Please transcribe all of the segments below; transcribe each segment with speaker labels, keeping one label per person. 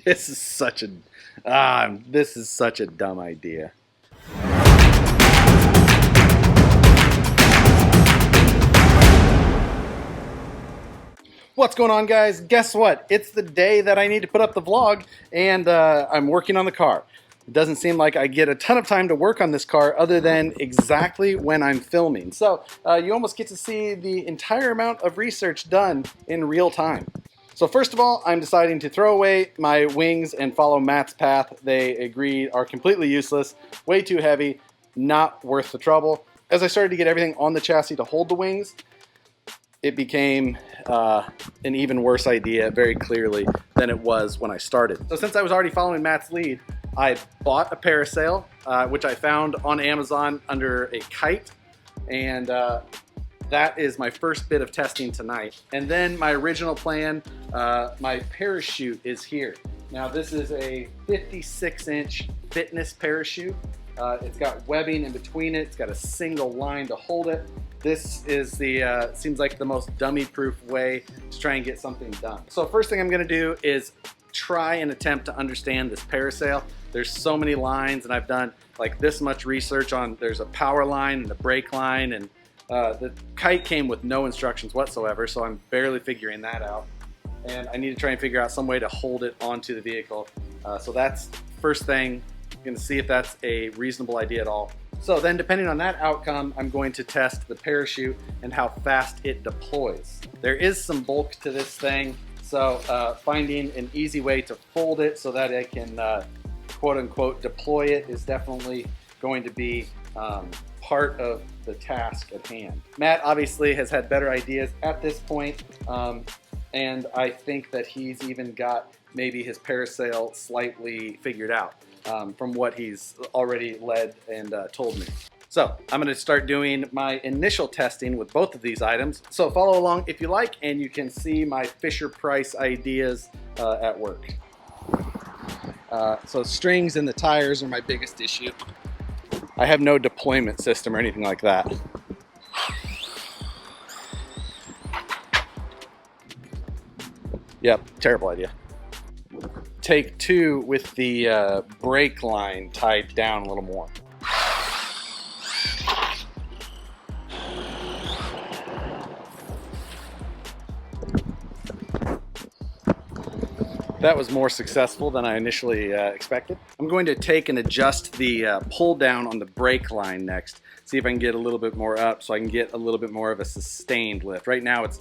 Speaker 1: This is such a dumb idea. What's going on, guys? Guess what? It's the day that I need to put up the vlog, and I'm working on the car. It doesn't seem like I get a ton of time to work on this car other than exactly when I'm filming. So you almost get to see the entire amount of research done in real time. So first of all, I'm deciding to throw away my wings and follow Matt's path. They agreed are completely useless, way too heavy, not worth the trouble. As I started to get everything on the chassis to hold the wings, it became an even worse idea very clearly than it was when I started. So since I was already following Matt's lead, I bought a parasail, which I found on Amazon under a kite, and that is my first bit of testing tonight. And then my original plan, my parachute is here. Now this is a 56-inch fitness parachute. It's got webbing in between it. It's got a single line to hold it. This is the, seems like the most dummy-proof way to try and get something done. So first thing I'm gonna do is try and attempt to understand this parasail. There's so many lines, and I've done like this much research on, there's a power line and a brake line, and the kite came with no instructions whatsoever, so I'm barely figuring that out. And I need to try and figure out some way to hold it onto the vehicle. So that's first thing. I'm gonna see if that's a reasonable idea at all. So then, depending on that outcome, I'm going to test the parachute and how fast it deploys. There is some bulk to this thing, so finding an easy way to fold it so that I can quote-unquote deploy it is definitely going to be part of the task at hand. Matt obviously has had better ideas at this point, and I think that he's even got maybe his parasail slightly figured out. From what he's already led and told me. So I'm going to start doing my initial testing with both of these items. So follow along if you like, and you can see my Fisher-Price ideas at work. So strings and the tires are my biggest issue. I have no deployment system or anything like that. Yep, terrible idea. Take two with the brake line tied down a little more. That was more successful than I initially expected. I'm going to take and adjust the pull down on the brake line next. See if I can get a little bit more up so I can get a little bit more of a sustained lift. Right now it's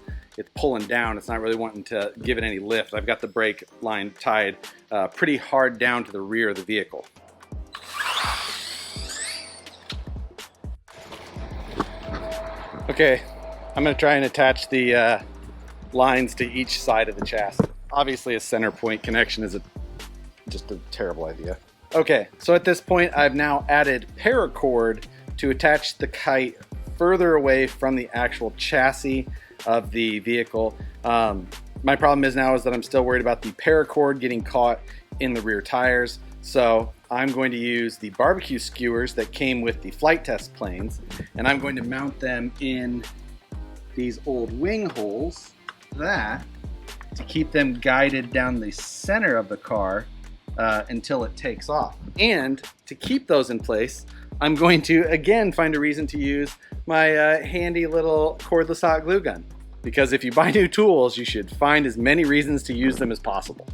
Speaker 1: pulling down. It's not really wanting to give it any lift. I've got the brake line tied pretty hard down to the rear of the vehicle. Okay, I'm going to try and attach the lines to each side of the chassis. Obviously a center point connection is just a terrible idea. Okay, so at this point I've now added paracord to attach the kite further away from the actual chassis of the vehicle. My problem is that I'm still worried about the paracord getting caught in the rear tires. So I'm going to use the barbecue skewers that came with the flight test planes, and I'm going to mount them in these old wing holes to keep them guided down the center of the car until it takes off. And to keep those in place, I'm going to again find a reason to use my handy little cordless hot glue gun. Because if you buy new tools, you should find as many reasons to use them as possible.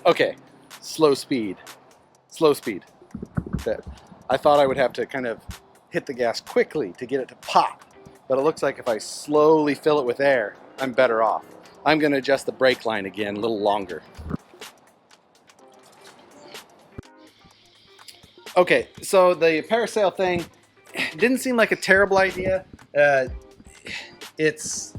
Speaker 1: Okay, slow speed. I thought I would have to kind of hit the gas quickly to get it to pop, but it looks like if I slowly fill it with air, I'm better off. I'm going to adjust the brake line again a little longer. Okay, so the parasail thing didn't seem like a terrible idea. It's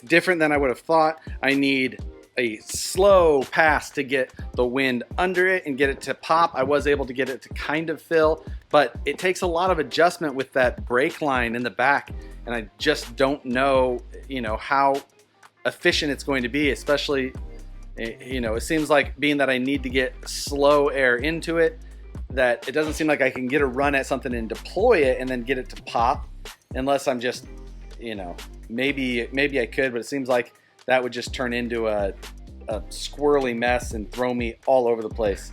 Speaker 1: different than I would have thought. I need a slow pass to get the wind under it and get it to pop. I was able to get it to kind of fill, but it takes a lot of adjustment with that brake line in the back, and I just don't know, you know, how efficient it's going to be, especially, you know, it seems like being that I need to get slow air into it, that it doesn't seem like I can get a run at something and deploy it and then get it to pop, unless I'm just, you know, maybe I could, but it seems like that would just turn into a squirrely mess and throw me all over the place.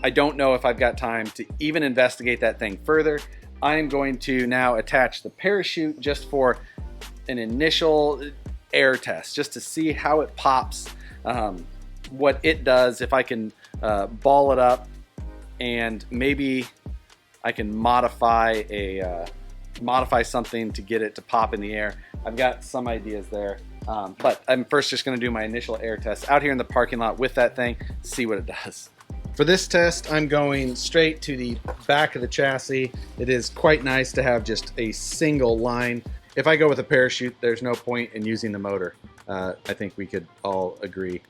Speaker 1: I don't know if I've got time to even investigate that thing further. I'm going to now attach the parachute just for an initial air test, just to see how it pops, what it does, if I can ball it up, and maybe I can modify something to get it to pop in the air. I've got some ideas there, but I'm first just going to do my initial air test out here in the parking lot with that thing, see what it does. For this test, I'm going straight to the back of the chassis. It is quite nice to have just a single line. If I go with a parachute, there's no point in using the motor. I think we could all agree.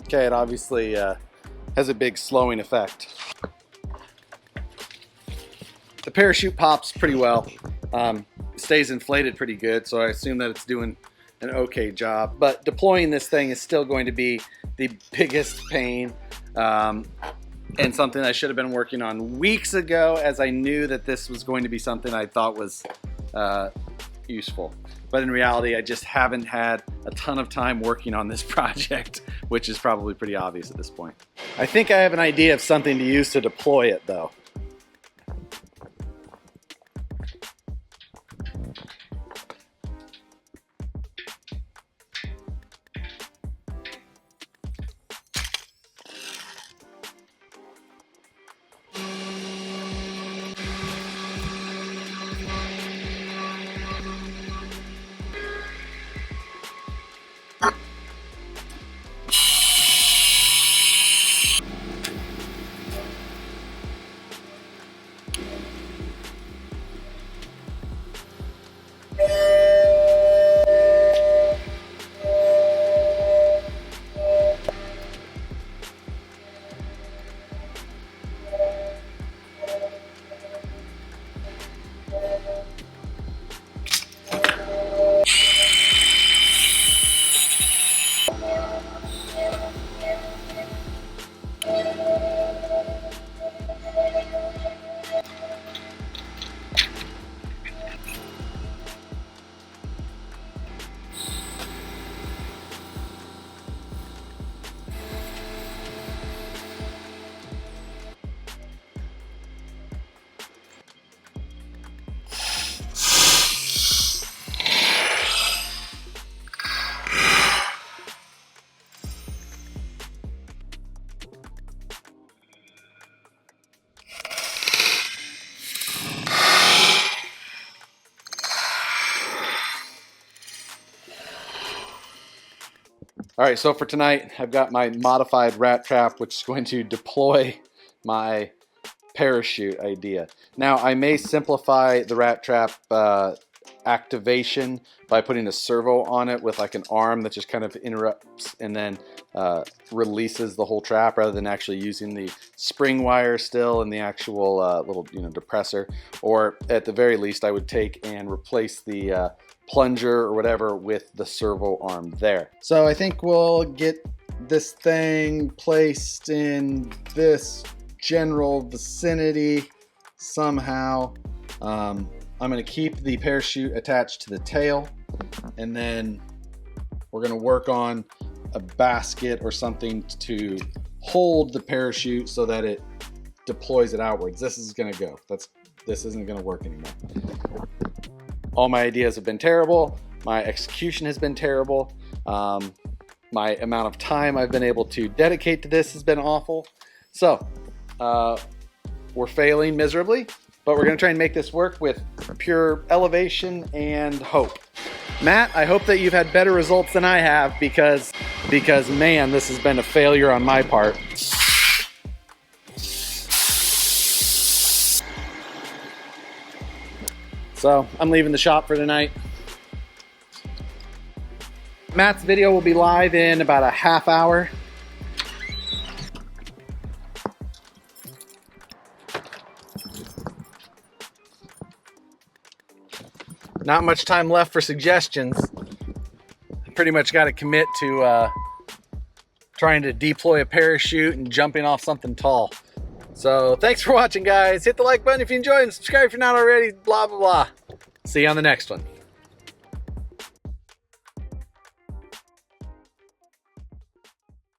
Speaker 1: Okay, it obviously has a big slowing effect. The parachute pops pretty well, stays inflated pretty good, so I assume that it's doing an okay job. But deploying this thing is still going to be the biggest pain, and something I should have been working on weeks ago, as I knew that this was going to be something I thought was useful. But in reality, I just haven't had a ton of time working on this project, which is probably pretty obvious at this point. I think I have an idea of something to use to deploy it, though. All right, so for tonight, I've got my modified rat trap, which is going to deploy my parachute idea. Now, I may simplify the rat trap activation by putting a servo on it with like an arm that just kind of interrupts and then releases the whole trap, rather than actually using the spring wire still and the actual little depressor. Or at the very least, I would take and replace the plunger or whatever with the servo arm there. So I think we'll get this thing placed in this general vicinity somehow. I'm going to keep the parachute attached to the tail, and then we're going to work on a basket or something to hold the parachute so that it deploys it outwards. This is going to go. This isn't going to work anymore. All my ideas have been terrible. My execution has been terrible. My amount of time I've been able to dedicate to this has been awful. So we're failing miserably, but we're going to try and make this work with pure elevation and hope. Matt, I hope that you've had better results than I have, because man, this has been a failure on my part. So I'm leaving the shop for tonight. Matt's video will be live in about a half hour. Not much time left for suggestions. I pretty much got to commit to trying to deploy a parachute and jumping off something tall. So thanks for watching, guys. Hit the like button if you enjoyed and subscribe if you're not already, blah, blah, blah. See you on the next one.